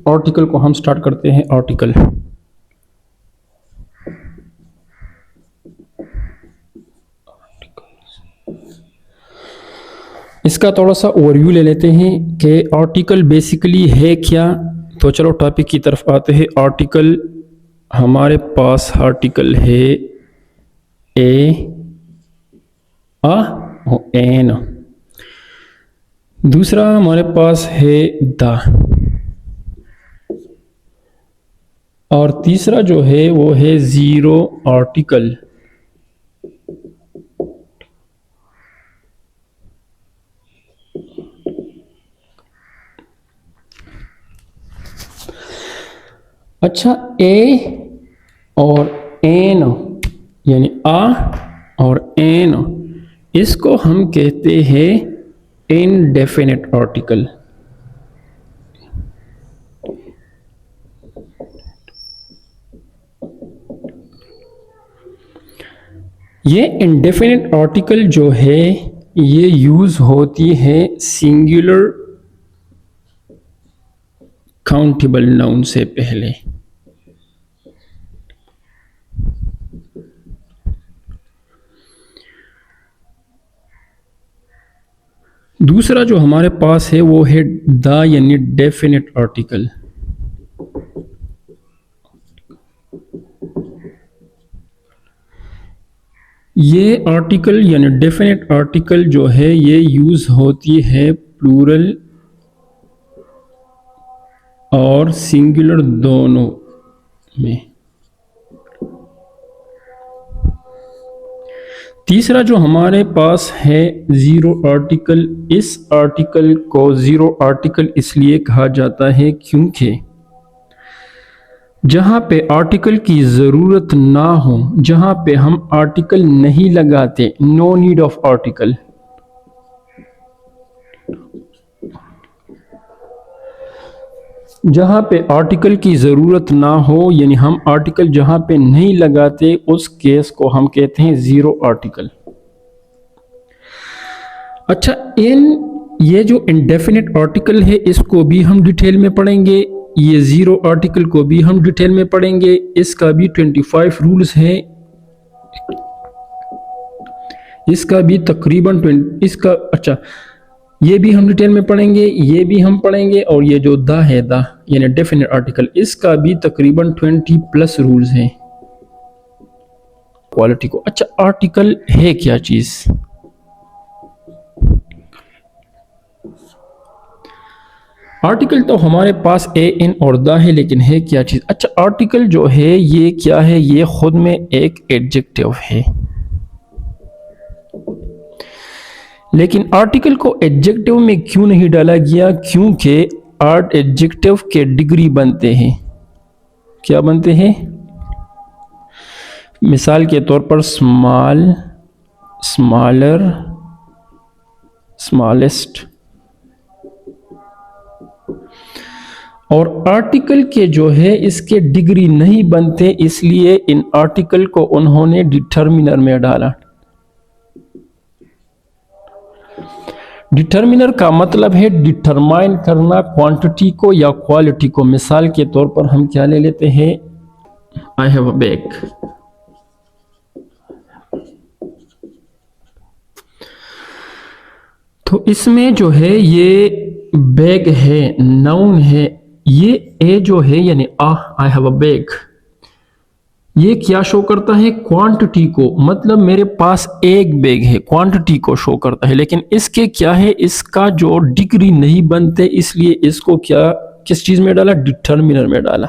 Article को हम start करते हैं। आर्टिकल इसका थोड़ा सा ओवरव्यू ले लेते हैं कि आर्टिकल बेसिकली है क्या। तो चलो टॉपिक की तरफ आते हैं। आर्टिकल, हमारे पास आर्टिकल है ए, आ और एन। दूसरा हमारे पास है द, और तीसरा जो है वो है जीरो आर्टिकल। अच्छा, ए और एन यानी आ और एन, इसको हम कहते हैं इनडेफिनेट आर्टिकल। ये इनडेफिनेट आर्टिकल जो है ये यूज होती है सिंगुलर काउंटेबल नाउन से पहले। दूसरा जो हमारे पास है वो है द यानी डेफिनेट आर्टिकल। ये आर्टिकल यानी डेफिनेट आर्टिकल जो है ये यूज होती है प्लूरल और सिंगुलर दोनों में। तीसरा जो हमारे पास है जीरो आर्टिकल, इस आर्टिकल को जीरो आर्टिकल इसलिए कहा जाता है क्योंकि जहां पे आर्टिकल की ज़रूरत ना हो, जहां पे हम आर्टिकल नहीं लगाते, नो नीड ऑफ आर्टिकल, जहां पे आर्टिकल की ज़रूरत ना हो यानी हम आर्टिकल जहां पे नहीं लगाते, उस केस को हम कहते हैं ज़ीरो आर्टिकल। अच्छा, ये जो इंडेफिनिट आर्टिकल है इसको भी हम डिटेल में पढ़ेंगे, ये ज़ीरो आर्टिकल को भी हम डिटेल में पढ़ेंगे। इसका भी 25 रूल्स है, इसका भी तकरीबन अच्छा, ये भी हम डिटेल में पढ़ेंगे, ये भी हम पढ़ेंगे, और ये जो द है, द यानी डेफिनेट आर्टिकल, इसका भी तकरीबन 20+ रूल्स हैं क्वालिटी को। अच्छा, आर्टिकल है क्या चीज? आर्टिकल तो हमारे पास ए, एन और द है, लेकिन है क्या चीज? अच्छा, आर्टिकल जो है ये क्या है? ये खुद में एक एडजेक्टिव है, लेकिन आर्टिकल को एडजेक्टिव में क्यों नहीं डाला गया? क्योंकि एडजेक्टिव के डिग्री बनते हैं। क्या बनते हैं? मिसाल के तौर पर स्मॉल, स्मॉलर, स्मॉलेस्ट। और आर्टिकल के जो है इसके डिग्री नहीं बनते, इसलिए इन आर्टिकल को उन्होंने डिटर्मिनर में डाला। डिटर्मिनर का मतलब है डिटरमाइन करना क्वांटिटी को या क्वालिटी को। मिसाल के तौर पर हम क्या ले लेते हैं? I have a bag. तो इसमें जो है ये बैग है, नाउन है। ये ए जो है यानी आई हैव अ बैग, ये क्या शो करता है? क्वांटिटी को, मतलब मेरे पास एक बैग है, क्वांटिटी को शो करता है। लेकिन इसके क्या है? इसका जो डिग्री नहीं बनते, इसलिए इसको क्या, किस चीज में डाला? डिटर्मिनर में डाला।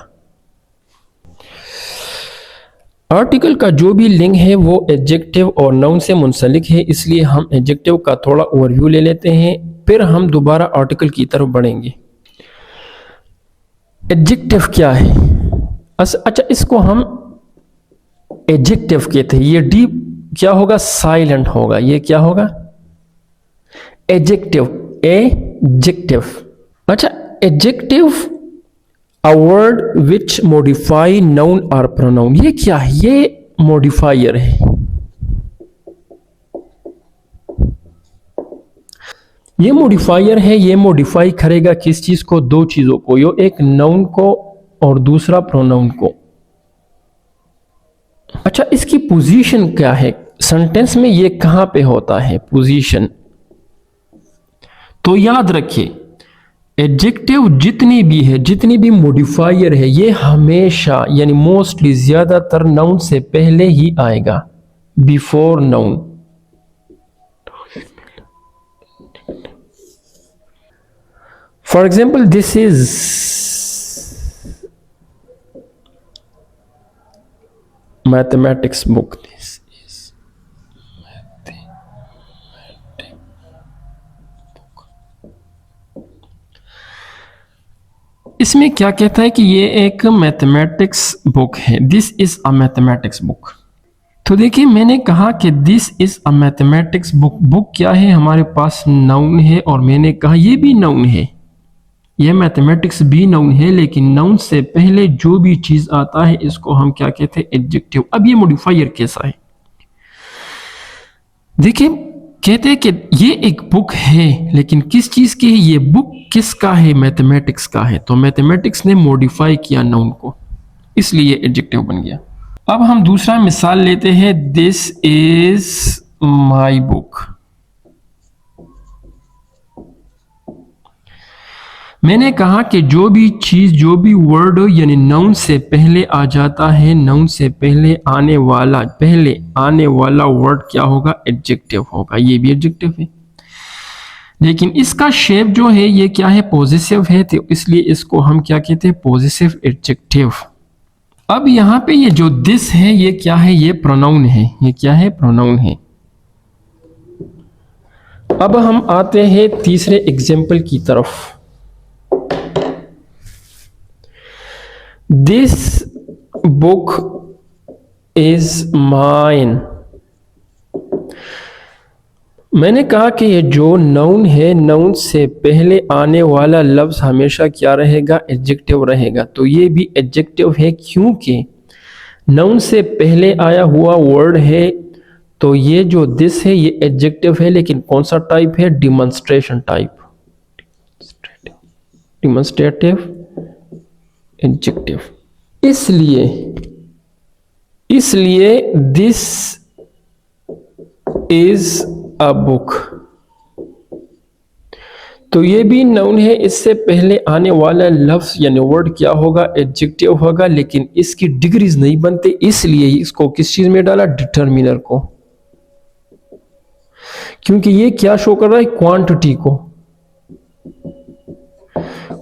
आर्टिकल का जो भी लिंक है वो एडजेक्टिव और नाउन से मुंसलिक है, इसलिए हम एडजेक्टिव का थोड़ा ओवरव्यू ले लेते हैं, फिर हम दोबारा आर्टिकल की तरफ बढ़ेंगे। एडजेक्टिव क्या है? अच्छा, इसको हम एडजेक्टिव कहते हैं। ये डी क्या होगा? साइलेंट होगा। ये क्या होगा? Adjective, adjective. अच्छा, adjective a word which modify noun और प्रोनाउन। ये क्या है? ये मॉडिफायर है। ये मॉडिफायर है, ये मॉडिफाई करेगा किस चीज को? दो चीजों को, यो एक नाउन को और दूसरा प्रोनाउन को। अच्छा, इसकी पोजीशन क्या है सेंटेंस में? ये कहां पे होता है पोजीशन? तो याद रखिए, एडजेक्टिव जितनी भी है, जितनी भी मॉडिफायर है, ये हमेशा यानी मोस्टली ज्यादातर नाउन से पहले ही आएगा, before noun. For example, this is mathematics book. This is इसमें क्या कहता है कि ये एक मैथमेटिक्स बुक है। This is a mathematics book. तो देखिए, मैंने कहा कि this is a mathematics book. Book क्या है? हमारे पास नाउन है, और मैंने कहा ये भी नाउन है, ये मैथमेटिक्स भी नाउन है, लेकिन नाउन से पहले जो भी चीज आता है इसको हम क्या कहते हैं? एडजेक्टिव। अब ये मॉडिफायर कैसा है? देखिए, कहते हैं कि ये एक बुक है, लेकिन किस चीज की है? ये बुक किसका है? मैथमेटिक्स का है। तो मैथमेटिक्स ने मॉडिफाई किया नाउन को, इसलिए एडजेक्टिव बन गया। अब हम दूसरा मिसाल लेते हैं। This is my book. मैंने कहा कि जो भी चीज, जो भी वर्ड यानी नाउन से पहले आ जाता है, नाउन से पहले आने वाला वर्ड क्या होगा? एडजेक्टिव होगा। ये भी एडजेक्टिव है, लेकिन इसका शेप जो है ये क्या है? पॉजिटिव है, तो इसलिए इसको हम क्या कहते हैं? Positive adjective. अब यहां पे ये जो दिस है ये क्या है? ये प्रोनाउन है। ये क्या है? प्रोनाउन है। अब हम आते हैं तीसरे एग्जाम्पल की तरफ। This book is mine. मैंने कहा कि ये जो नाउन है, नाउन से पहले आने वाला लफ्ज हमेशा क्या रहेगा? एडजेक्टिव रहेगा। तो ये भी एडजेक्टिव है, क्योंकि नाउन से पहले आया हुआ वर्ड है। तो ये जो दिस है ये एडजेक्टिव है, लेकिन कौन सा टाइप है? Demonstration type, demonstrative adjective. इसलिए दिस इज अ बुक। तो ये भी नाउन है, इससे पहले आने वाला लफ्ज यानी वर्ड क्या होगा? एडजेक्टिव होगा, लेकिन इसकी डिग्रीज नहीं बनते, इसलिए इसको किस चीज में डाला? डिटर्मिनर को। क्योंकि ये क्या शो कर रहा है? क्वांटिटी को,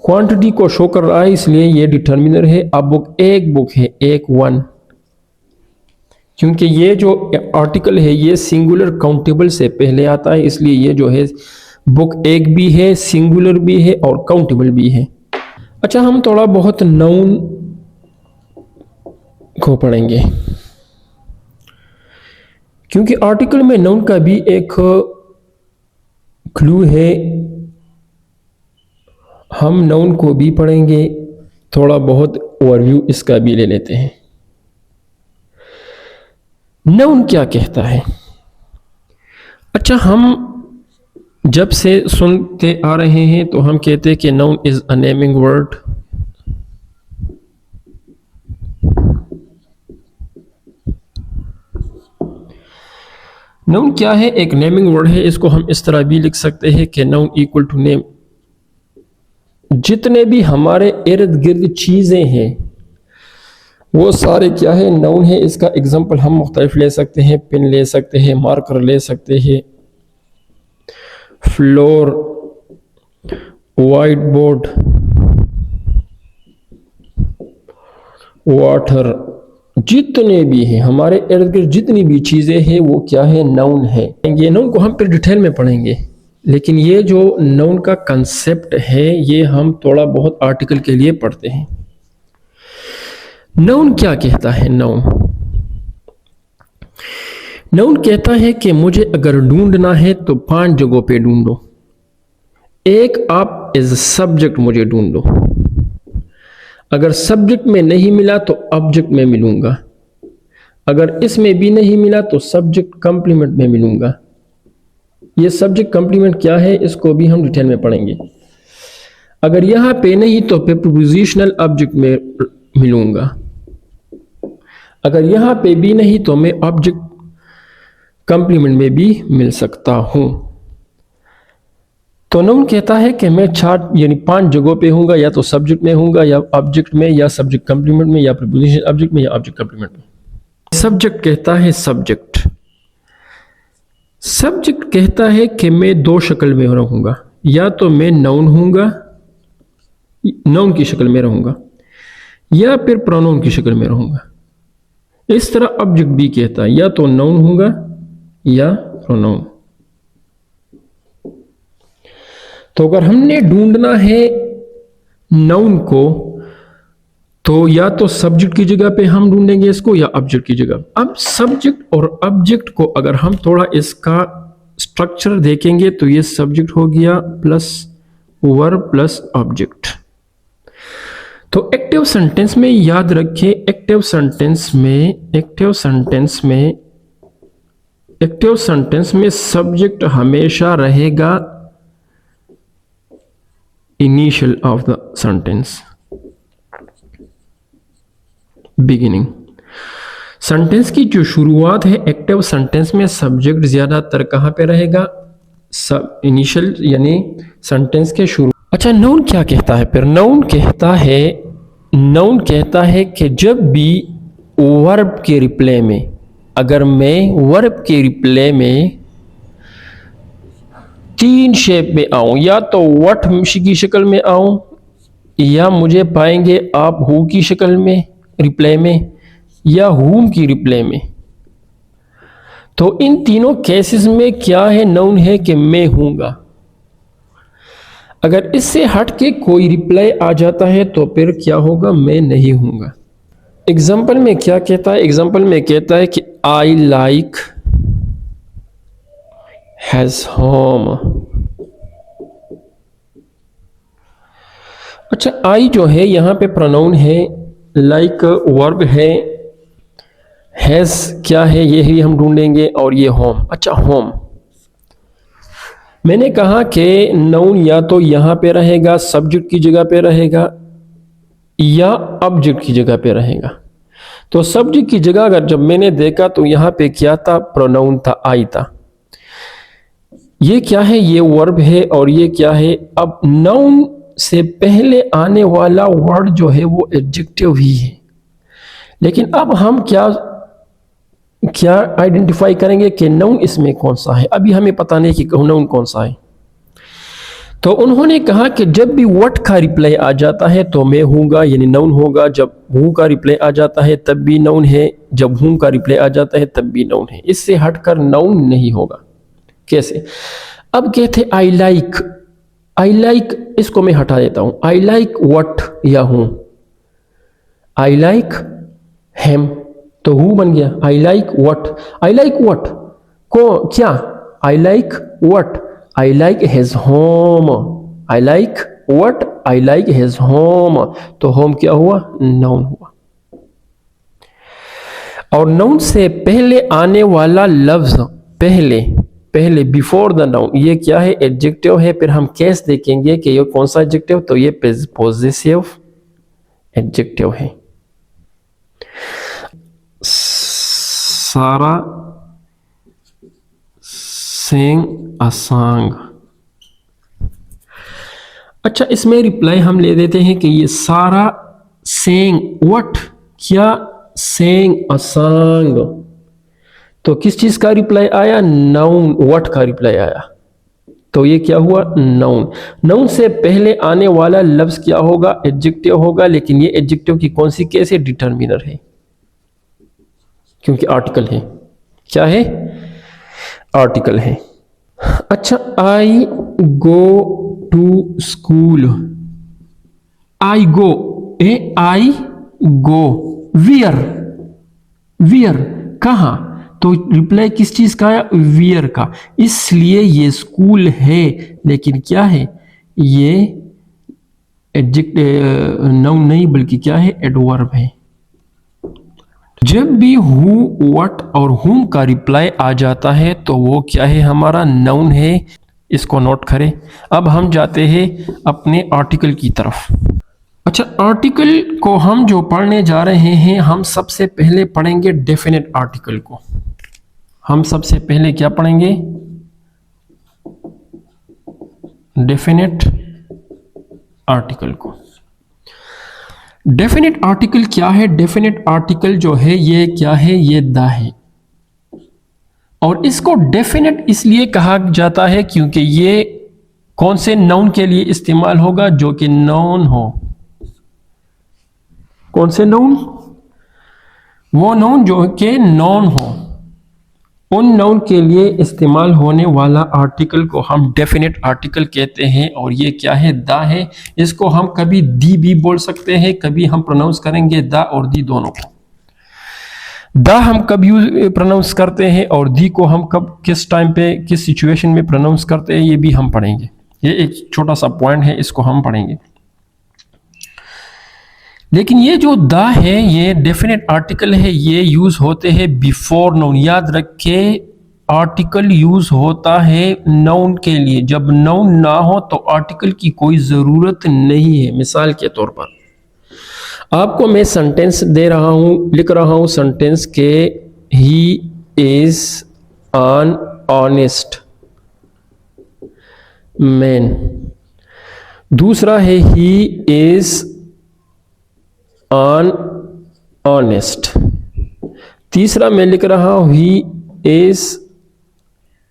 क्वांटिटी को शो कर रहा है, इसलिए ये डिटर्मिनर है। अब बुक एक बुक है, एक वन, क्योंकि ये जो आर्टिकल है ये सिंगुलर काउंटेबल से पहले आता है, इसलिए ये जो है बुक एक भी है, सिंगुलर भी है और काउंटेबल भी है। अच्छा, हम थोड़ा बहुत नाउन को पढ़ेंगे, क्योंकि आर्टिकल में नाउन का भी एक क्लू है। हम नाउन को भी पढ़ेंगे, थोड़ा बहुत ओवरव्यू इसका भी ले लेते हैं। नाउन क्या कहता है? अच्छा, हम जब से सुनते आ रहे हैं तो हम कहते हैं कि noun is a naming word. Noun क्या है? एक नेमिंग वर्ड है। इसको हम इस तरह भी लिख सकते हैं कि नाउन इक्वल टू नेम। जितने भी हमारे इर्द गिर्द चीजें हैं वो सारे क्या है? नाउन है। इसका एग्जांपल हम मुख्तलिफ ले सकते हैं, पेन ले सकते हैं, मार्कर ले सकते हैं, फ्लोर, वाइट बोर्ड, वाटर, जितने भी हैं हमारे इर्द गिर्द जितनी भी चीजें हैं वो क्या है? नाउन है। ये नाउन को हम फिर डिटेल में पढ़ेंगे, लेकिन ये जो नाउन का कंसेप्ट है ये हम थोड़ा बहुत आर्टिकल के लिए पढ़ते हैं। नाउन क्या कहता है? नाउन कहता है कि मुझे अगर ढूंढना है तो 5 जगहों पे ढूंढो। एक, आप एज सब्जेक्ट मुझे ढूंढो। अगर सब्जेक्ट में नहीं मिला तो ऑब्जेक्ट में मिलूंगा। अगर इसमें भी नहीं मिला तो सब्जेक्ट कंप्लीमेंट में मिलूंगा। ये सब्जेक्ट कॉम्प्लीमेंट क्या है इसको भी हम डिटेल में पढ़ेंगे। अगर यहाँ पे नहीं तो फिर प्रीपोजिशनल ऑब्जेक्ट में मिलूंगा, अगर यहाँ पे भी नहीं तो मैं ऑब्जेक्ट कॉम्प्लीमेंट में भी मिल सकता हूं। तो नाउन कहता है कि मैं 4 यानी 5 जगहों पे हूंगा, या तो सब्जेक्ट में हूंगा, या ऑब्जेक्ट में, या सब्जेक्ट कॉम्प्लीमेंट में, या प्रीपोजिशन ऑब्जेक्ट में, या ऑब्जेक्ट कॉम्प्लीमेंट में। सब्जेक्ट कहता है सब्जेक्ट, सब्जेक्ट कहता है कि मैं 2 शक्ल में रहूंगा, या तो मैं नाउन हूंगा, नाउन की शक्ल में रहूंगा, या फिर प्रोनाउन की शक्ल में रहूंगा। इस तरह ऑब्जेक्ट भी कहता है या तो नाउन हूंगा या प्रोनाउन। तो अगर हमने ढूंढना है नाउन को तो या तो सब्जेक्ट की जगह पे हम ढूंढेंगे इसको, या ऑब्जेक्ट की जगह। अब सब्जेक्ट और ऑब्जेक्ट को अगर हम थोड़ा इसका स्ट्रक्चर देखेंगे तो ये सब्जेक्ट हो गया प्लस वर्ब प्लस ऑब्जेक्ट। तो एक्टिव सेंटेंस में याद रखें, एक्टिव सेंटेंस में सब्जेक्ट हमेशा रहेगा initial of the sentence, beginning. Sentence की जो शुरुआत है एक्टिव सेंटेंस में सब्जेक्ट ज्यादातर कहां पे रहेगा, सब इनिशियल यानी सेंटेंस के शुरू। अच्छा, नाउन क्या कहता है फिर? नाउन कहता है कि जब भी वर्ब के रिप्ले में, अगर मैं वर्ब के रिप्ले में 3 शेप में आऊं, या तो व्हाट की शक्ल में आऊं, या मुझे पाएंगे आप हु की शक्ल में रिप्ले में, या हुम की रिप्ले में। तो इन तीनों केसेस में क्या है, नाउन है कि मैं हूंगा। अगर इससे हट के कोई रिप्लाई आ जाता है तो फिर क्या होगा, मैं नहीं हूंगा। एग्जाम्पल में क्या कहता है? एग्जाम्पल में कहता है कि आई लाइक हैज होम। अच्छा, आई जो है यहां पे प्रोनाउन है, लाइक वर्ब है, हैज क्या है ये ही हम ढूंढेंगे, और ये होम। अच्छा, होम मैंने कहा कि नाउन या तो यहां पे रहेगा सब्जेक्ट की जगह पे रहेगा, या ऑब्जेक्ट की जगह पे रहेगा। तो सब्जेक्ट की जगह अगर जब मैंने देखा तो यहां पे क्या था, प्रोनाउन था, आई था। ये क्या है, ये वर्ब है, और ये क्या है, अब नाउन से पहले आने वाला वर्ड जो है वो एडजेक्टिव ही है। लेकिन अब हम क्या आइडेंटिफाई करेंगे कि नाउन इसमें कौन सा है? अभी हमें पता नहीं कि नाउन कौन सा है। तो उन्होंने कहा कि जब भी व्हाट का रिप्लाई आ जाता है तो मैं हूंगा यानी नाउन होगा, जब हु का रिप्लाई आ जाता है तब भी नाउन है, जब हुम का रिप्लाई आ जाता है तब भी नाउन है। इससे हटकर नाउन नहीं होगा। कैसे? अब कहते आई लाइक, इसको मैं हटा देता हूं। आई लाइक व्हाट या हूं, आई लाइक हेम तो हु बन गया। आई लाइक व्हाट को क्या, I like what, I like his home, I like what, I like his home. तो होम क्या हुआ, नाउन हुआ। और नाउन से पहले आने वाला लफ्ज पहले बिफोर द नाउन, ये क्या है, एडजेक्टिव है। फिर हम केस देखेंगे कि ये कौन सा एडजेक्टिव, तो ये पॉजिटिव एडजेक्टिव है। सारा sang a song। अच्छा, इसमें रिप्लाई हम ले देते हैं कि ये सारा sang what, क्या sang a song। तो किस चीज का रिप्लाई आया, नाउन व्हाट का रिप्लाई आया। तो ये क्या हुआ, नाउन। नाउन से पहले आने वाला लफ्ज क्या होगा, एडजेक्टिव होगा। लेकिन ये एडजेक्टिव की कौन सी केस है, डिटर्मिनर है, क्योंकि आर्टिकल है। क्या है, आर्टिकल है। अच्छा, I go to school, I go where कहां, तो रिप्लाई किस चीज का आया, वियर का। इसलिए ये स्कूल है, लेकिन क्या है, ये एडजेक्टिव नाउन नहीं बल्कि क्या है, एडवर्ब है। जब भी हु, व्हाट और हुम का रिप्लाई आ जाता है तो वो क्या है, हमारा नाउन है। इसको नोट करें। अब हम जाते हैं अपने आर्टिकल की तरफ। अच्छा, आर्टिकल को हम जो पढ़ने जा रहे हैं, हम सबसे पहले पढ़ेंगे डेफिनेट आर्टिकल को। हम सबसे पहले क्या पढ़ेंगे? डेफिनेट आर्टिकल को। डेफिनेट आर्टिकल क्या है? डेफिनेट आर्टिकल जो है ये क्या है? ये द है। और इसको डेफिनेट इसलिए कहा जाता है क्योंकि ये कौन से नाउन के लिए इस्तेमाल होगा? जो कि नाउन हो। कौन से नाउन? वो नाउन जो कि नाउन हो। उन नाउन के लिए इस्तेमाल होने वाला आर्टिकल को हम डेफिनेट आर्टिकल कहते हैं। और ये क्या है? द है। इसको हम कभी दी भी बोल सकते हैं, कभी हम प्रोनाउंस करेंगे द और दी दोनों को। द हम कब प्रोनाउंस करते हैं और दी को हम कब, किस टाइम पे, किस सिचुएशन में प्रोनाउंस करते हैं, ये भी हम पढ़ेंगे। ये एक छोटा सा पॉइंट है, इसको हम पढ़ेंगे। लेकिन ये जो द है, ये डेफिनेट आर्टिकल है, ये यूज होते हैं बिफोर नाउन। याद रखे, आर्टिकल यूज होता है नाउन के लिए। जब नाउन ना हो तो आर्टिकल की कोई जरूरत नहीं है। मिसाल के तौर पर आपको मैं सेंटेंस दे रहा हूं, लिख रहा हूं सेंटेंस के he is an honest man. दूसरा है ही इज अनऑनेस्ट। तीसरा मैं लिख रहा हूं ही इज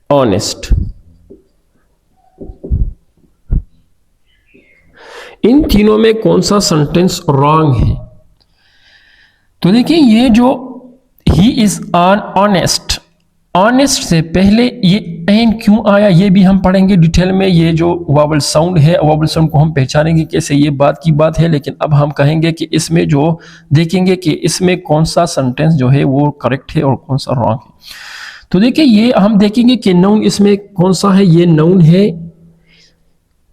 ऑनेस्ट। इन तीनों में कौन सा सेंटेंस रॉन्ग है? तो देखिए, ये जो ही इज अनऑनेस्ट, ऑनेस्ट से पहले ये एन क्यों आया, ये भी हम पढ़ेंगे डिटेल में। ये जो वावल साउंड है, वावल साउंड को हम पहचानेंगे कैसे, ये बात की बात है। लेकिन अब हम कहेंगे कि इसमें जो देखेंगे कि इसमें कौन सा सेंटेंस जो है वो करेक्ट है और कौन सा रॉन्ग है। तो देखिए, ये हम देखेंगे कि नाउन इसमें कौन सा है। ये नाउन है,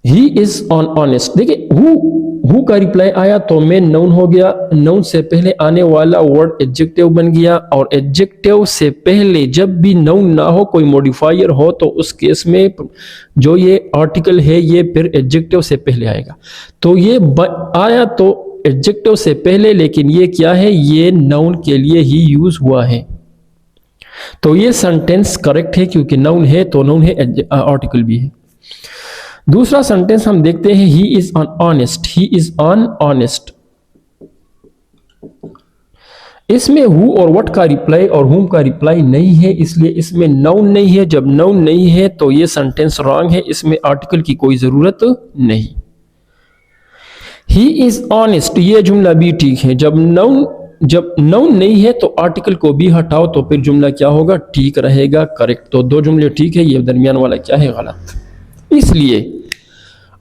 ही इज ऑनेस्ट। देखिए, हु का रिप्लाई आया तो मैं नाउन हो गया। नाउन से पहले आने वाला वर्ड एडजेक्टिव बन गया। और एडजेक्टिव से पहले जब भी नाउन ना हो, कोई मॉडिफायर हो, तो उस केस में जो ये आर्टिकल है ये फिर एडजेक्टिव से पहले आएगा। तो ये आया तो एडजेक्टिव से पहले, लेकिन ये क्या है? ये नाउन के लिए ही यूज हुआ है। तो ये सेंटेंस करेक्ट है क्योंकि नाउन है तो नाउन है, आर्टिकल भी है। दूसरा सेंटेंस हम देखते हैं, ही इज अनऑनेस्ट। ही इज अनऑनेस्ट, इसमें हु और व्हाट का रिप्लाई और हुम का रिप्लाई नहीं है, इसलिए इसमें नाउन नहीं है। जब नाउन नहीं है तो ये सेंटेंस रॉन्ग है, इसमें आर्टिकल की कोई जरूरत नहीं। ही इज ऑनेस्ट, ये जुमला भी ठीक है। जब नाउन नहीं है तो आर्टिकल को भी हटाओ तो फिर जुमला क्या होगा? ठीक रहेगा, करेक्ट। तो दो जुमले ठीक है, ये दरमियान वाला क्या है? गलत। इसलिए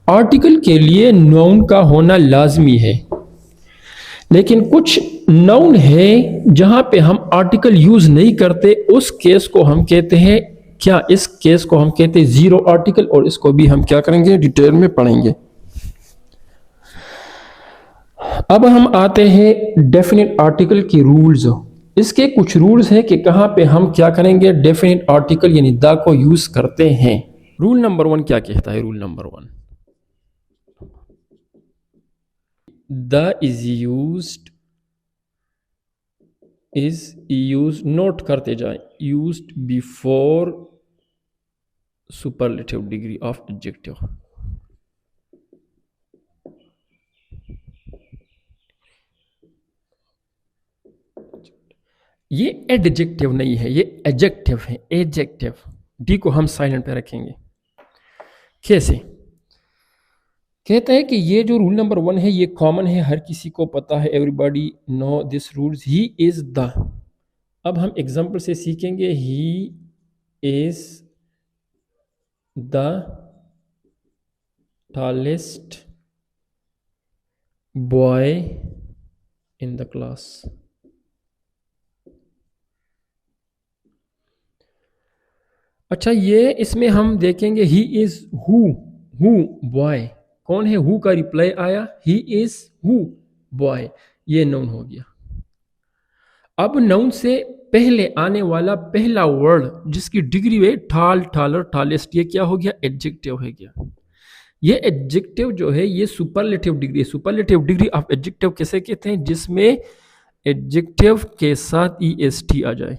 आर्टिकल के लिए नाउन का होना लाजमी है। लेकिन कुछ नाउन है जहां पे हम आर्टिकल यूज नहीं करते, उस केस को हम कहते हैं क्या? इस केस को हम कहते हैं जीरो आर्टिकल। और इसको भी हम क्या करेंगे? डिटेल में पढ़ेंगे। अब हम आते हैं डेफिनेट आर्टिकल की रूल्स। इसके कुछ रूल्स हैं कि कहां पे हम क्या करेंगे? डेफिनेट आर्टिकल यानी द को यूज करते हैं। रूल नंबर 1 क्या कहता है? Rule number 1, the is used, note करते जाए, used before superlative degree of adjective. ये एडजेक्टिव नहीं है, ये एडजेक्टिव है। एडजेक्टिव, डी को हम साइलेंट पे रखेंगे। कैसे? कहता है कि ये जो रूल नंबर 1 है ये कॉमन है, हर किसी को पता है, everybody know this rules. He is the, अब हम एग्जांपल से सीखेंगे। He is the tallest boy in the class. अच्छा, ये इसमें हम देखेंगे ही इज हु बॉय, कौन है? हु का रिप्लाई आया, ही इज हु बॉय, ये नाउन हो गया। अब नाउन से पहले आने वाला पहला वर्ड जिसकी डिग्री है ठाल, ठालर, ठालेस्ट, ये क्या हो गया? एडजेक्टिव है गया। ये एडजेक्टिव जो है ये सुपरलेटिव डिग्री है। सुपरलेटिव डिग्री ऑफ एडजेक्टिव कैसे कहते हैं? जिसमें एडजेक्टिव के साथ ईएसटी आ जाए।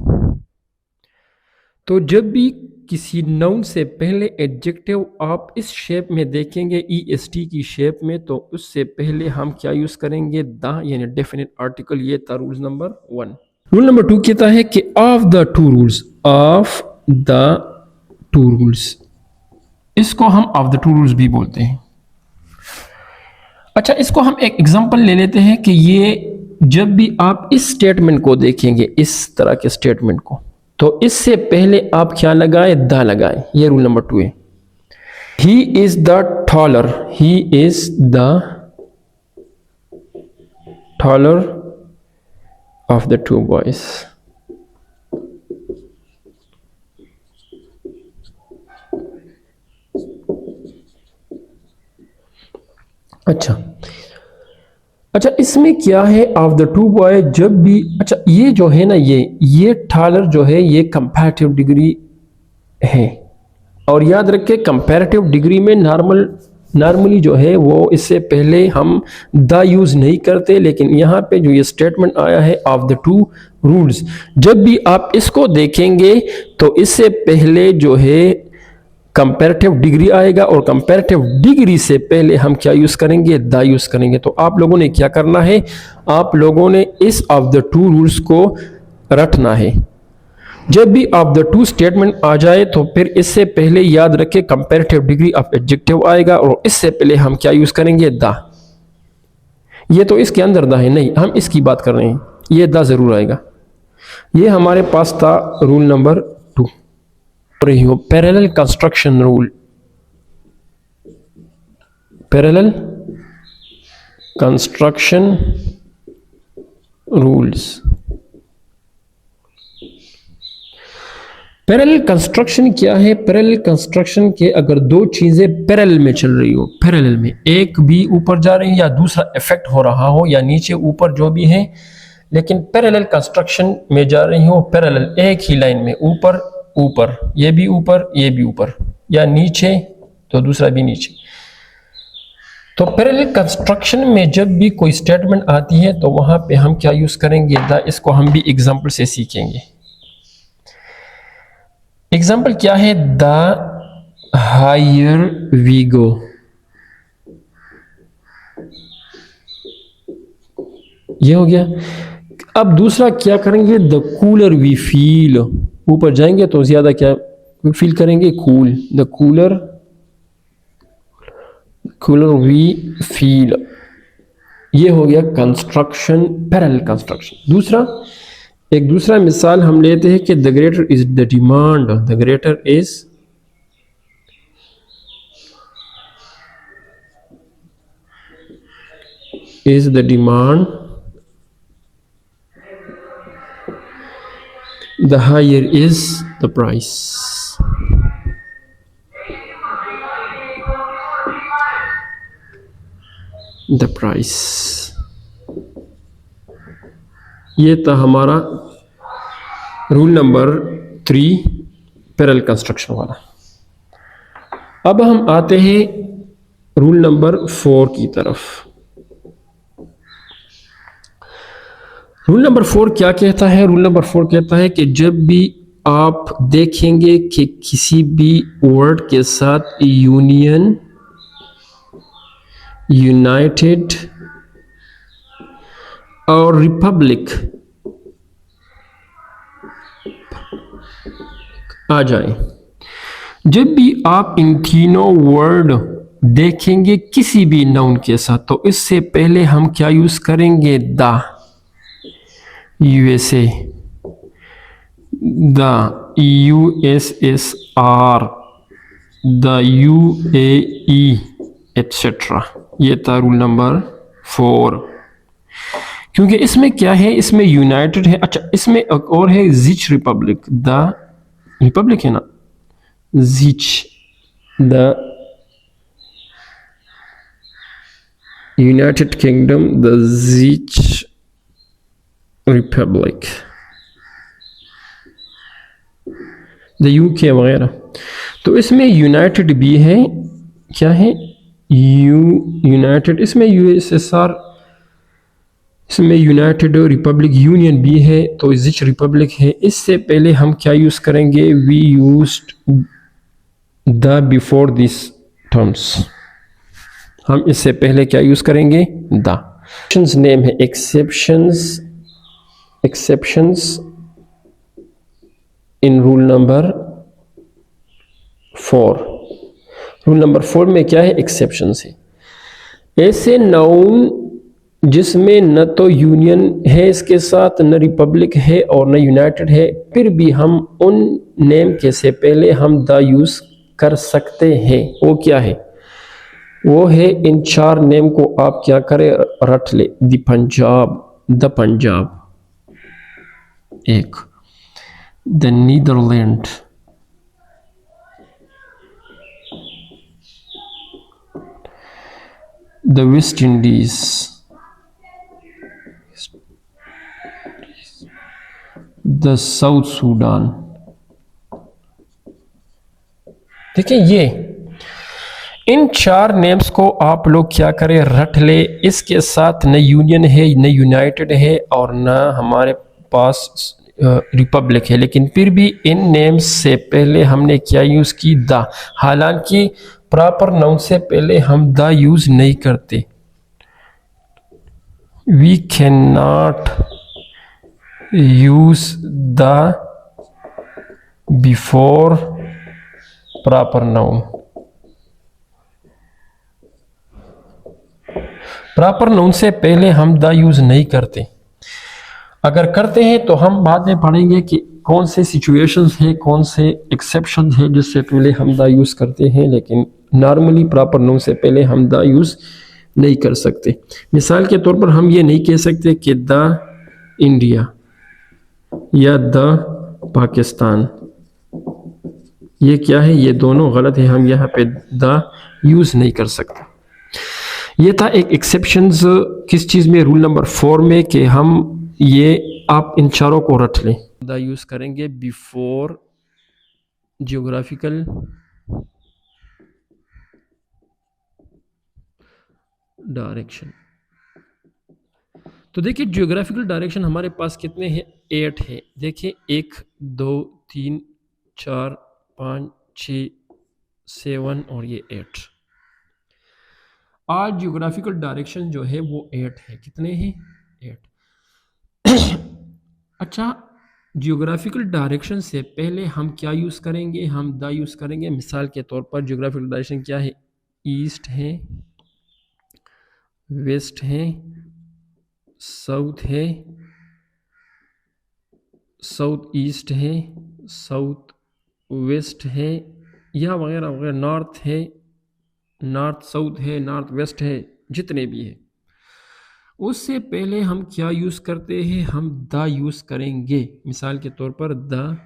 तो जब भी किसी नाउन से पहले एडजेक्टिव आप इस शेप में देखेंगे, ईएसटी की शेप में, तो उससे पहले हम क्या यूज करेंगे? द, यानी डेफिनेट आर्टिकल। ये था रूल नंबर 1। रूल नंबर 2 कहता है कि of the two rules, of the two rules, इसको हम ऑफ द टू रूल्स भी बोलते हैं। अच्छा, इसको हम एक एग्जांपल ले लेते हैं कि ये जब भी आप इस स्टेटमेंट को देखेंगे, इस तरह के स्टेटमेंट को, तो इससे पहले आप क्या लगाए? द लगाए। ये रूल नंबर 2 है। ही is the taller, he is the taller of the two boys. अच्छा, इसमें क्या है? ऑफ द टू बॉय जब भी, अच्छा ये जो है ना, ये टॉलर जो है ये कंपैरेटिव डिग्री है। और याद रखें कंपैरेटिव डिग्री में नॉर्मली जो है वो इससे पहले हम द यूज नहीं करते, लेकिन यहाँ पे जो ये स्टेटमेंट आया है ऑफ द टू रूल्स, जब भी आप इसको देखेंगे तो इससे पहले जो है कंपैरेटिव डिग्री आएगा, और कंपैरेटिव डिग्री से पहले हम क्या यूज करेंगे? द यूज करेंगे। तो आप लोगों ने क्या करना है? आप लोगों ने इस ऑफ द टू रूल्स को रटना है। जब भी ऑफ द टू स्टेटमेंट आ जाए तो फिर इससे पहले याद रखें कंपैरेटिव डिग्री ऑफ एडजेक्टिव आएगा, और इससे पहले हम क्या यूज करेंगे? द। ये तो इसके अंदर द है, नहीं, हम इसकी बात कर रहे हैं। ये द जरूर आएगा। ये हमारे पास था rule number 2, parallel construction rule. Parallel construction rules. Parallel construction क्या है? पैरेलल कंस्ट्रक्शन के अगर दो चीजें पैरेलल में चल रही हो, पैरेलल में एक भी ऊपर जा रही है या दूसरा इफेक्ट हो रहा हो, या नीचे ऊपर जो भी है, लेकिन पैरेलल कंस्ट्रक्शन में जा रही हो, पैरेलल एक ही लाइन में, ऊपर ऊपर, ये भी ऊपर ये भी ऊपर, या नीचे तो दूसरा भी नीचे। तो पैरेलल कंस्ट्रक्शन में जब भी कोई स्टेटमेंट आती है तो वहां पे हम क्या यूज करेंगे? द। इसको हम भी एग्जांपल से सीखेंगे। एग्जाम्पल क्या है? The higher we go. ये हो गया। अब दूसरा क्या करेंगे? The cooler we feel. ऊपर जाएंगे तो ज्यादा क्या फील करेंगे? Cool. The cooler we feel. ये हो गया कंस्ट्रक्शन, पैरेलल कंस्ट्रक्शन। एक दूसरा मिसाल हम लेते हैं कि the greater is the demand. The greater is the demand, the higher is the price. The price. ये था हमारा रूल नंबर 3 पैरेलल कंस्ट्रक्शन वाला। अब हम आते हैं रूल नंबर 4 की तरफ। रूल नंबर 4 क्या कहता है? रूल नंबर 4 कहता है कि जब भी आप देखेंगे कि किसी भी वर्ड के साथ यूनियन, यूनाइटेड और रिपब्लिक आ जाए, जब भी आप इन तीनों वर्ड देखेंगे किसी भी नाउन के साथ, तो इससे पहले हम क्या यूज करेंगे? The. USA, the USSR, the UAE, etcetera. ये था रूल नंबर 4। क्योंकि इसमें क्या है? इसमें यूनाइटेड है। अच्छा, इसमें एक और है जिच रिपब्लिक। द रिपब्लिक है ना, Czech, the united kingdom, the Czech republic, the UK वगैरह। तो इसमें यूनाइटेड भी है, क्या है यूनाइटेड, इसमें यूएसएसआर, इसमें यूनाइटेड रिपब्लिक यूनियन भी है, तो जिच रिपब्लिक है। इससे पहले हम क्या यूज करेंगे, we used the before this terms, हम इससे पहले क्या यूज करेंगे, द। नेम है exceptions, exceptions in rule number 4। Rule number 4 में क्या है, एक्सेप्शंस है। ऐसे नाउन जिसमें न तो यूनियन है इसके साथ, न रिपब्लिक है और न यूनाइटेड है, फिर भी हम उन नेम के से पहले हम द यूज कर सकते हैं। वो क्या है, वो है इन 4 नेम को आप क्या करें, रट ले। द पंजाब, द पंजाब एक, the Netherlands, the West Indies, the South Sudan. देखिए ये इन 4 नेम्स को आप लोग क्या करें, रट ले। इसके साथ न यूनियन है, न यूनाइटेड है और न हमारे पास रिपब्लिक है, लेकिन फिर भी इन नेम्स से पहले हमने क्या यूज की, द। हालांकि प्रॉपर नाउन से पहले हम द यूज नहीं करते। We can not use the before proper noun. Proper noun से पहले हम द यूज नहीं करते। अगर करते हैं तो हम बाद में पढ़ेंगे कि कौन से सिचुएशंस हैं, कौन से एक्सेप्शंस हैं जिससे पहले हम द यूज करते हैं, लेकिन नॉर्मली प्रॉपर नाउन से पहले हम द यूज नहीं कर सकते। मिसाल के तौर पर हम ये नहीं कह सकते कि द इंडिया या द पाकिस्तान, ये क्या है, ये दोनों गलत है, हम यहाँ पे द यूज नहीं कर सकते। ये था एक एक्सेप्शंस किस चीज में, रूल नंबर 4 में, कि हम ये आप इन 4 को रट लें। द यूज करेंगे बिफोर जियोग्राफिकल डायरेक्शन। तो देखिए जियोग्राफिकल डायरेक्शन हमारे पास कितने हैं, 8 है। देखिए 1 2 3 4 5 6 7 और ये 8। आज जियोग्राफिकल डायरेक्शन जो है वो 8 है। कितने हैं, 8। अच्छा, जियोग्राफिकल डायरेक्शन से पहले हम क्या यूज करेंगे, हम द यूज करेंगे। मिसाल के तौर पर जियोग्राफिकल डायरेक्शन क्या है, ईस्ट है, वेस्ट है, साउथ है, साउथ ईस्ट है, साउथ वेस्ट है, या वगैरह वगैरह, नॉर्थ है, नॉर्थ साउथ है, नॉर्थ वेस्ट है, जितने भी है। उससे पहले हम क्या यूज करते हैं, हम द यूज करेंगे। मिसाल के तौर पर the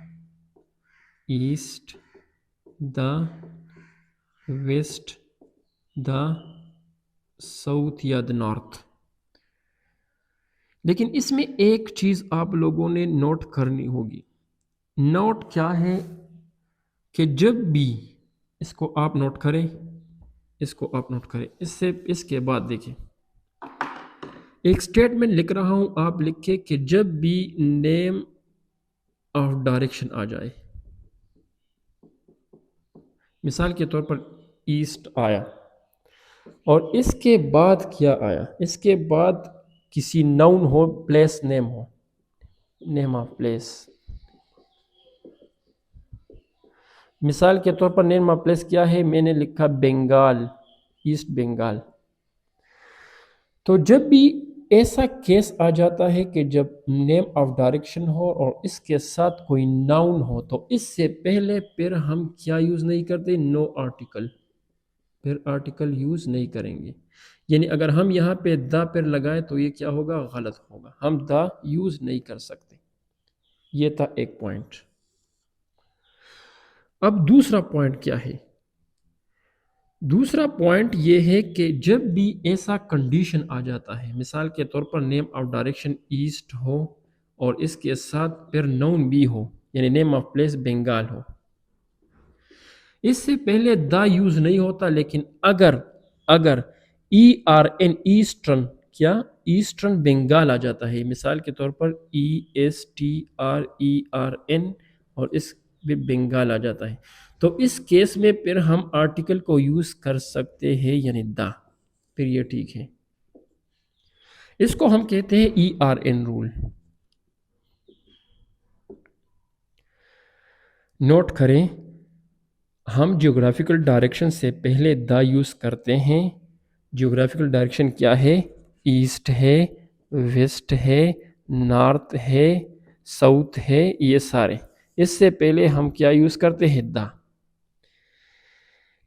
east, the west, the south या द नॉर्थ। लेकिन इसमें एक चीज आप लोगों ने नोट करनी होगी। नोट क्या है कि जब भी इसको आप नोट करें, इसको आप नोट करें, इसके बाद देखिए एक स्टेटमेंट लिख रहा हूं, आप लिखे कि जब भी नेम ऑफ डायरेक्शन आ जाए, मिसाल के तौर पर ईस्ट आया और इसके बाद क्या आया, इसके बाद किसी नाउन हो, प्लेस नेम हो, नेम ऑफ प्लेस। मिसाल के तौर पर नेम ऑफ प्लेस क्या है, मैंने लिखा बंगाल, ईस्ट बंगाल। तो जब भी ऐसा केस आ जाता है कि जब नेम ऑफ डायरेक्शन हो और इसके साथ कोई नाउन हो, तो इससे पहले फिर हम क्या यूज नहीं करते, नो आर्टिकल, फिर आर्टिकल यूज नहीं करेंगे। यानी अगर हम यहाँ पे द फिर लगाएं तो ये क्या होगा, गलत होगा, हम द यूज नहीं कर सकते। ये था एक पॉइंट। अब दूसरा पॉइंट क्या है, दूसरा पॉइंट ये है कि जब भी ऐसा कंडीशन आ जाता है, मिसाल के तौर पर नेम ऑफ डायरेक्शन ईस्ट हो, और इसके साथ फिर नाउन भी हो, यानी नेम ऑफ प्लेस बंगाल हो। इससे पहले द यूज नहीं होता, लेकिन अगर अगर ERN ईस्टर्न, क्या ईस्टर्न बंगाल आ जाता है, मिसाल के तौर पर ESTRERN और इस भी बंगाल आ जाता है, तो इस केस में फिर हम आर्टिकल को यूज कर सकते हैं, यानी द, फिर ये ठीक है। इसको हम कहते हैं ERN रूल। नोट करें, हम जियोग्राफिकल डायरेक्शन से पहले द यूज करते हैं। जियोग्राफिकल डायरेक्शन क्या है? ईस्ट है, वेस्ट है, नॉर्थ है, साउथ है, ये सारे। इससे पहले हम क्या यूज करते हैं? द।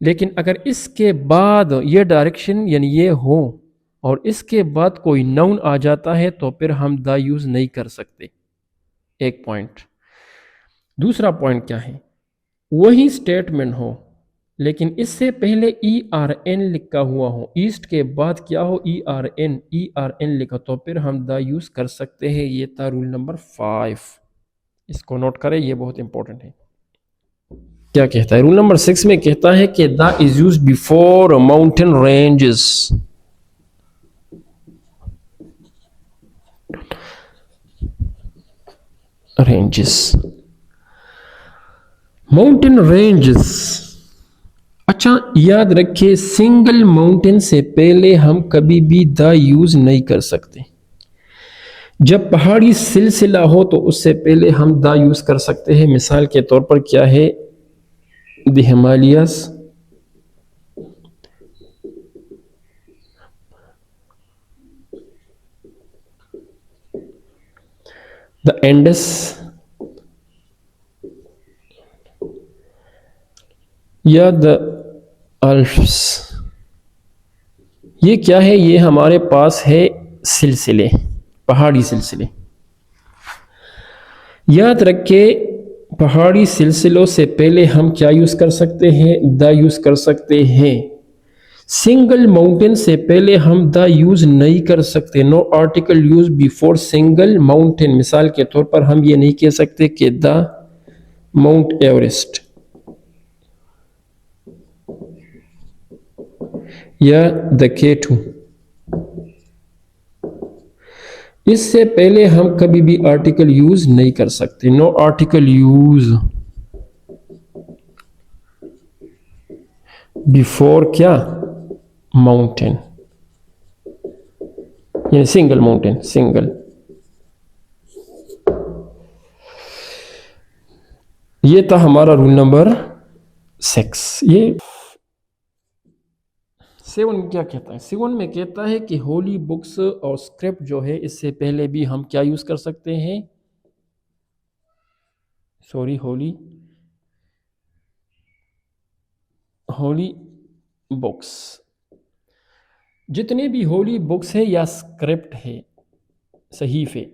लेकिन अगर इसके बाद ये डायरेक्शन यानी ये हो और इसके बाद कोई नाउन आ जाता है तो फिर हम द यूज नहीं कर सकते। एक पॉइंट। दूसरा पॉइंट क्या है? वही स्टेटमेंट हो लेकिन इससे पहले ERN लिखा हुआ हो, ईस्ट के बाद क्या हो? ERN लिखा, तो फिर हम द यूज कर सकते हैं। ये था रूल नंबर 5। इसको नोट करें, ये बहुत इंपॉर्टेंट है। क्या कहता है? रूल नंबर 6 में कहता है कि the is use before mountain ranges. Mountain ranges. अच्छा, याद रखिए, सिंगल माउंटेन से पहले हम कभी भी द यूज नहीं कर सकते। जब पहाड़ी सिलसिला हो तो उससे पहले हम द यूज कर सकते हैं। मिसाल के तौर पर क्या है? द हिमालयस, द एंडस या द अल्प्स। ये क्या है? ये हमारे पास है सिलसिले, पहाड़ी सिलसिले। याद रखिए, पहाड़ी सिलसिलों से पहले हम क्या यूज कर सकते हैं? द यूज कर सकते हैं। सिंगल माउंटेन से पहले हम द यूज नहीं कर सकते। No article use before single mountain. मिसाल के तौर पर हम ये नहीं कह सकते कि द माउंट एवरेस्ट या द K2। इससे पहले हम कभी भी आर्टिकल यूज नहीं कर सकते। नो आर्टिकल यूज बिफोर क्या? माउंटेन, यानी सिंगल माउंटेन, सिंगल। ये था हमारा रूल नंबर 6। ये 7 क्या कहता है? 7 में कहता है कि होली बुक्स और स्क्रिप्ट जो है, इससे पहले भी हम क्या यूज कर सकते हैं? Holy books. जितने भी होली बुक्स है या स्क्रिप्ट है, सहीफे,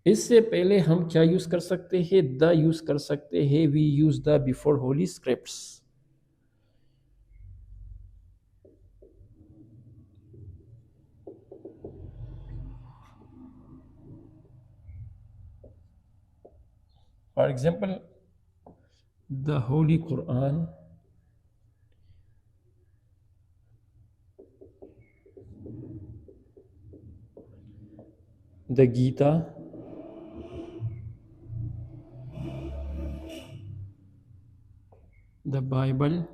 इससे पहले हम क्या यूज कर सकते हैं? द यूज कर सकते हैं। We use the before holy scriptures. For example, the holy Quran, the Gita, the Bible,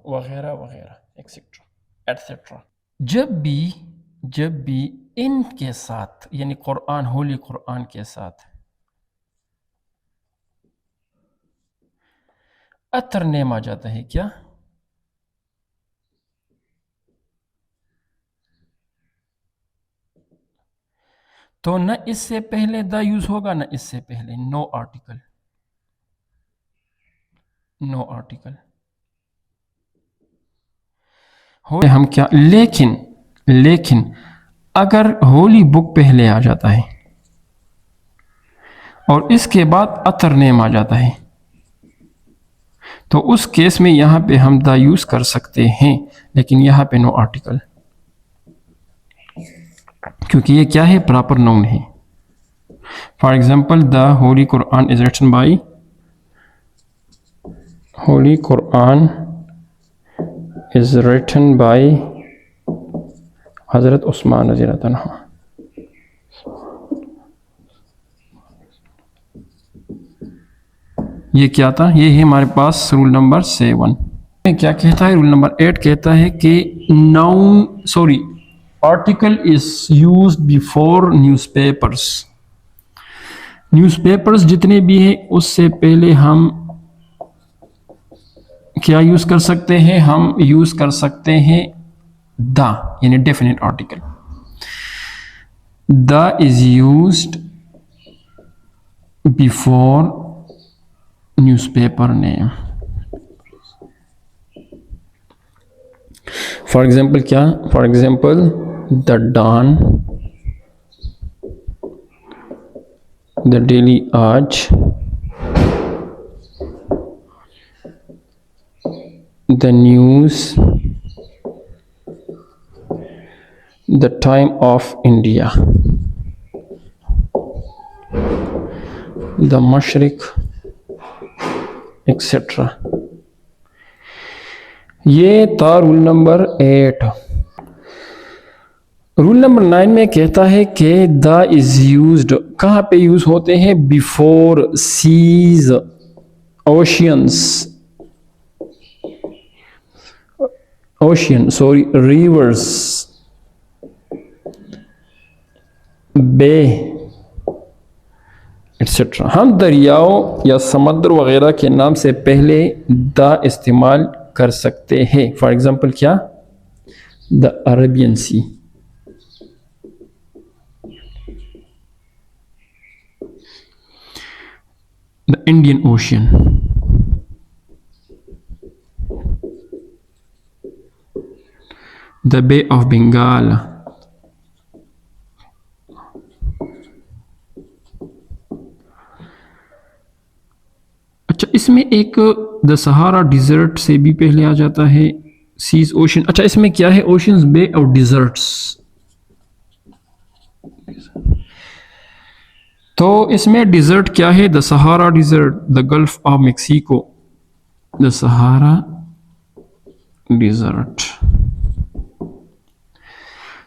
वगैरह वगैरह, एक्सेट्रा एटसेट्रा। जब भी इनके साथ, यानी कुरान, होली कुरान के साथ अतर नेम आ जाता है, क्या? तो न इससे पहले द यूज होगा, न इससे पहले। नो आर्टिकल, नो आर्टिकल हो हम क्या? लेकिन अगर होली बुक पहले आ जाता है और इसके बाद अतर नेम आ जाता है, तो उस केस में यहां पे हम द यूज कर सकते हैं, लेकिन यहां पे नो आर्टिकल, क्योंकि ये क्या है? प्रॉपर नाउन है। For example, the Holy Quran is written by Hazrat Usman रज़ियल्लाहु अन्हु। ये क्या था? ये है हमारे पास रूल नंबर 7। क्या कहता है? रूल नंबर 8 कहता है कि article is used before newspapers. Newspapers जितने भी हैं उससे पहले हम क्या यूज कर सकते हैं? हम यूज कर सकते हैं द, यानी definite article. The is used before newspaper name. For example क्या? For example the Dawn, the daily Aaj, the news, the time of India, the Mashriq, etc. ये था रूल नंबर 8। रूल नंबर 9 में कहता है कि द इज यूज्ड कहाँ पे use होते हैं? बिफोर सीज, ओशियंस, रिवर्स, बे एक्सेट्रा। हम दरियाओं या समुद्र वगैरह के नाम से पहले द इस्तेमाल कर सकते हैं। फॉर एग्जाम्पल क्या? The Arabian Sea, the Indian Ocean, the Bay of Bengal, अच्छा इसमें एक द सहारा डिजर्ट से भी पहले आ जाता है सीज, ओशन। अच्छा इसमें क्या है? ओशंस, बे और डिजर्ट्स। तो इसमें डिजर्ट क्या है? The Sahara desert, the Gulf of Mexico, the Sahara desert.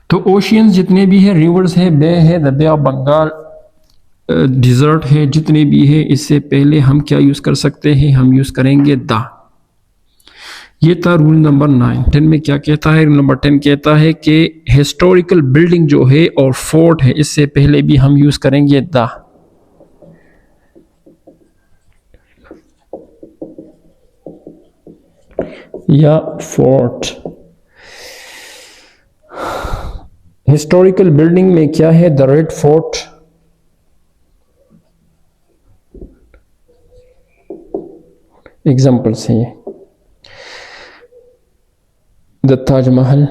तो ओशियंस जितने भी है, रिवर्स है, बे है, the Bay of Bengal, desert है, जितने भी है, इससे पहले हम क्या यूज कर सकते हैं? हम यूज करेंगे द। ये था रूल नंबर 9। 10 में क्या कहता है? रूल नंबर 10 कहता है कि हिस्टोरिकल बिल्डिंग जो है और फोर्ट है, इससे पहले भी हम यूज करेंगे द। या फोर्ट। हिस्टोरिकल बिल्डिंग में क्या है? द रेड फोर्ट, एग्जाम्पल्स हैं ये। The Taj Mahal,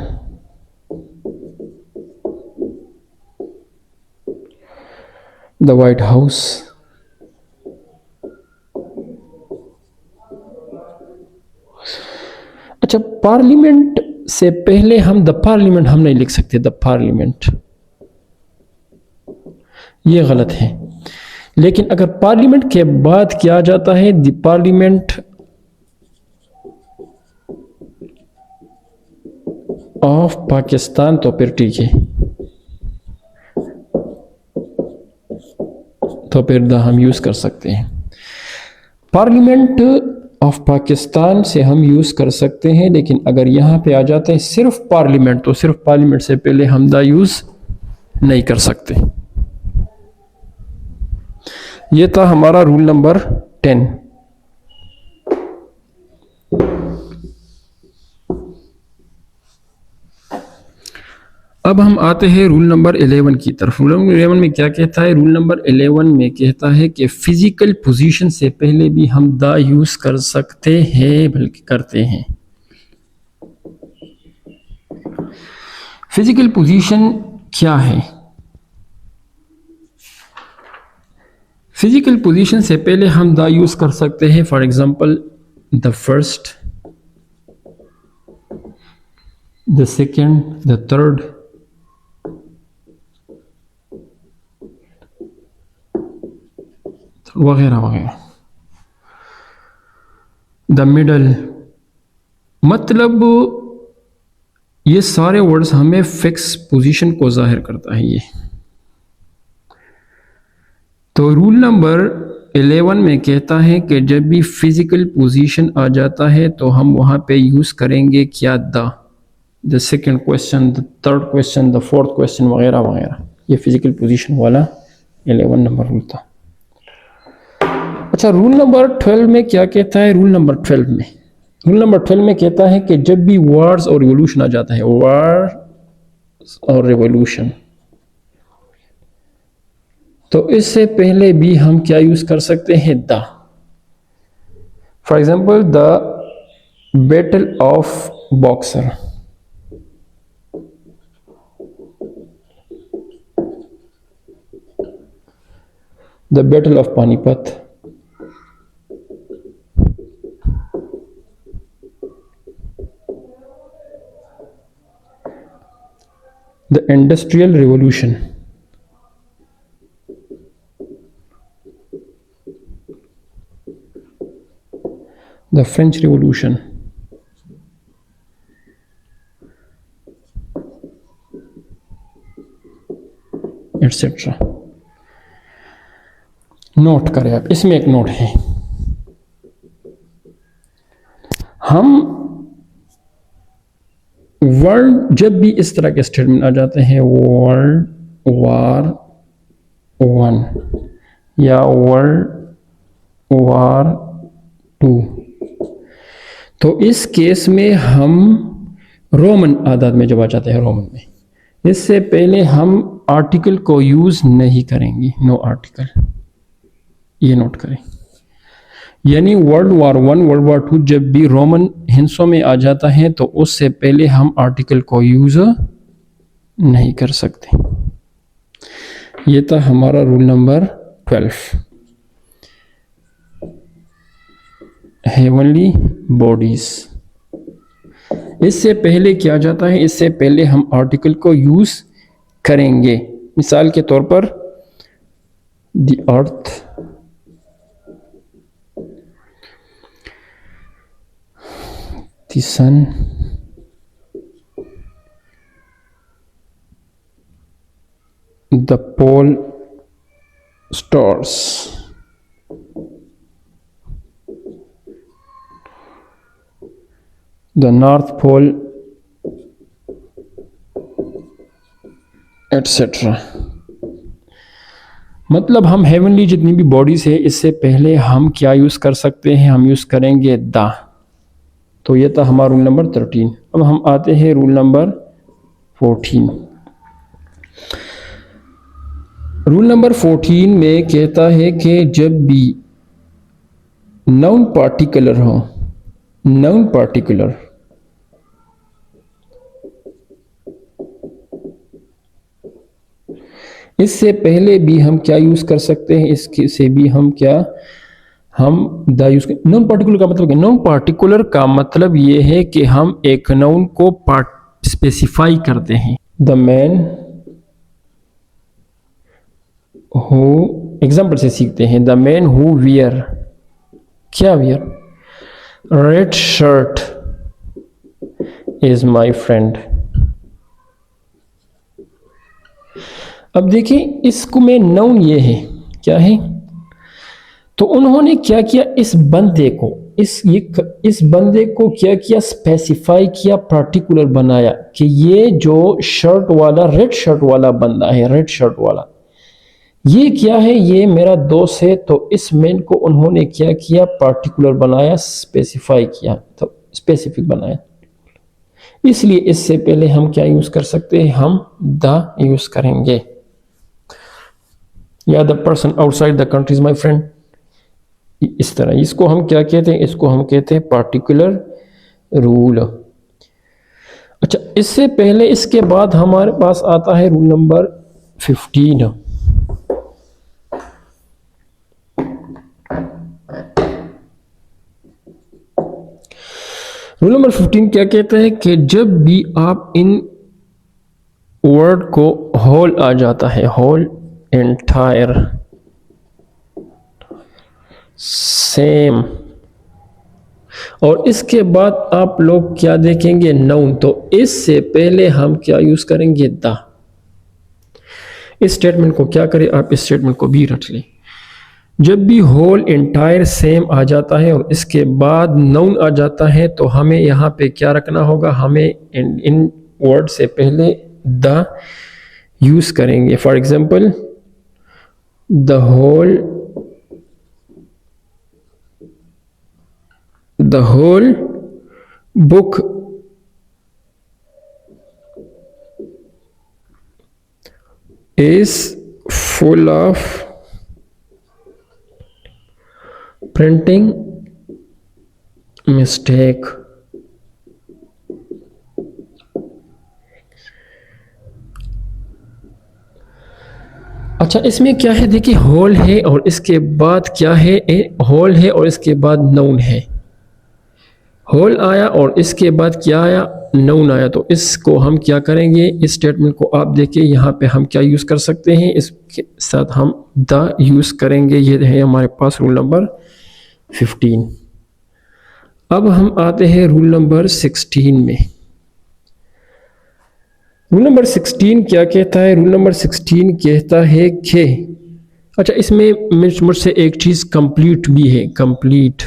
the white house, अच्छा पार्लियामेंट से पहले हम द पार्लियामेंट हम नहीं लिख सकते। द पार्लियामेंट ये गलत है। लेकिन अगर पार्लियामेंट के बाद क्या जाता है? द पार्लियामेंट ऑफ पाकिस्तान, तो फिर ठीक है, तो फिर द हम यूज कर सकते हैं। पार्लियामेंट ऑफ पाकिस्तान से हम यूज कर सकते हैं, लेकिन अगर यहां पे आ जाते हैं सिर्फ पार्लियामेंट, तो सिर्फ पार्लियामेंट से पहले हम द यूज नहीं कर सकते। ये था हमारा रूल नंबर 10। अब हम आते हैं रूल नंबर 11 की तरफ। रूल नंबर 11 में क्या कहता है? रूल नंबर 11 में कहता है कि फिजिकल पोजीशन से पहले भी हम द यूज कर सकते हैं, बल्कि करते हैं। फिजिकल पोजीशन क्या है? फिजिकल पोजीशन से पहले हम द यूज कर सकते हैं। For example the first, the second, the third, वगैरह वगैरह। द मिडल, मतलब ये सारे वर्ड्स हमें फिक्स पोजीशन को जाहिर करता है ये। तो रूल नंबर 11 में कहता है कि जब भी फिजिकल पोजीशन आ जाता है तो हम वहां पे यूज करेंगे क्या, the second question, the third question, the fourth question वगैरह वगैरह। ये फिजिकल पोजीशन वाला 11 नंबर रूल था। अच्छा, रूल नंबर 12 में क्या कहता है? रूल नंबर 12 में कहता है कि जब भी वार्स और रिवॉल्यूशन आ जाता है, वार और रिवॉल्यूशन, तो इससे पहले भी हम क्या यूज कर सकते हैं? The. For example, the battle of boxer, the battle of Panipat, the industrial revolution, the French Revolution, etc. Note करें आप, इसमें एक नोट है, हम वर्ल्ड जब भी इस तरह के स्टेटमेंट आ जाते हैं, वर्ल्ड वार 1 या वर्ल्ड वार 2, तो इस केस में हम रोमन आदाद में जब आ जाते हैं, रोमन में, इससे पहले हम आर्टिकल को यूज नहीं करेंगे, नो आर्टिकल, ये नोट करें। यानी वर्ल्ड वार 1, वर्ल्ड वार 2 जब भी रोमन हिंसों में आ जाता है तो उससे पहले हम आर्टिकल को यूज नहीं कर सकते। ये था हमारा रूल नंबर 12, हेवनली बॉडीज। इससे पहले क्या जाता है? इससे पहले हम आर्टिकल को यूज करेंगे। मिसाल के तौर पर the earth, the sun, the pole stars, the North Pole, etc. मतलब हम हेवनली जितनी भी बॉडीज है, इससे पहले हम क्या यूज कर सकते हैं? हम यूज करेंगे द। तो ये था हमारा रूल नंबर 13। अब हम आते हैं रूल नंबर 14। रूल नंबर 14 में कहता है कि जब भी नाउन पार्टिकुलर हो, नाउन पार्टिकुलर, इससे पहले भी हम क्या यूज कर सकते हैं? इससे भी हम क्या, हम द यूज कर। नाउन पार्टिकुलर का मतलब क्या? नाउन पार्टिकुलर का मतलब ये है कि हम एक नाउन को स्पेसिफाई करते हैं। द मैन हु, एग्जाम्पल से सीखते हैं, द मैन हु वियर, क्या wear? Red shirt is my friend. अब देखिए, इसको में नाउन ये है, क्या है? तो उन्होंने क्या किया? इस बंदे को, इस बंदे को क्या किया? स्पेसिफाई किया, पार्टिकुलर बनाया कि ये जो शर्ट वाला, रेड शर्ट वाला बंदा है, रेड शर्ट वाला, ये क्या है? ये मेरा दोस्त है। तो इस मैन को उन्होंने क्या किया? पार्टिकुलर बनाया, स्पेसिफाई किया, तो स्पेसिफिक बनाया। इसलिए इससे पहले हम क्या यूज कर सकते हैं? हम द यूज करेंगे। या the person outside the country is my friend, इस तरह। इसको हम क्या कहते हैं? इसको हम कहते हैं पार्टिकुलर रूल। अच्छा, इससे पहले, इसके बाद हमारे पास आता है रूल नंबर 15। रूल नंबर 15 क्या कहता है कि जब भी आप इन वर्ड को होल आ जाता है, होल, एंटायर, सेम। और इसके बाद आप लोग क्या देखेंगे, नाउन। तो इससे पहले हम क्या यूज करेंगे, द। इस स्टेटमेंट को क्या करें, आप इस स्टेटमेंट को भी रट लें। जब भी होल एंटायर सेम आ जाता है और इसके बाद नाउन आ जाता है तो हमें यहाँ पे क्या रखना होगा, हमें इन वर्ड से पहले द यूज करेंगे। For example, the whole book is full of printing mistake। अच्छा, इसमें क्या है, देखिए होल है और इसके बाद क्या है, होल है और इसके बाद नाउन है। होल आया और इसके बाद क्या आया, नाउन आया। तो इसको हम क्या करेंगे, इस स्टेटमेंट को आप देखिए यहाँ पे हम क्या यूज़ कर सकते हैं, इसके साथ हम द यूज़ करेंगे। ये है हमारे पास रूल नंबर 15। अब हम आते हैं रूल नंबर 16 में। रूल नंबर 16 क्या कहता है, रूल नंबर 16 कहता है कि, अच्छा इसमें मुझसे एक चीज़ कंप्लीट भी है, कंप्लीट।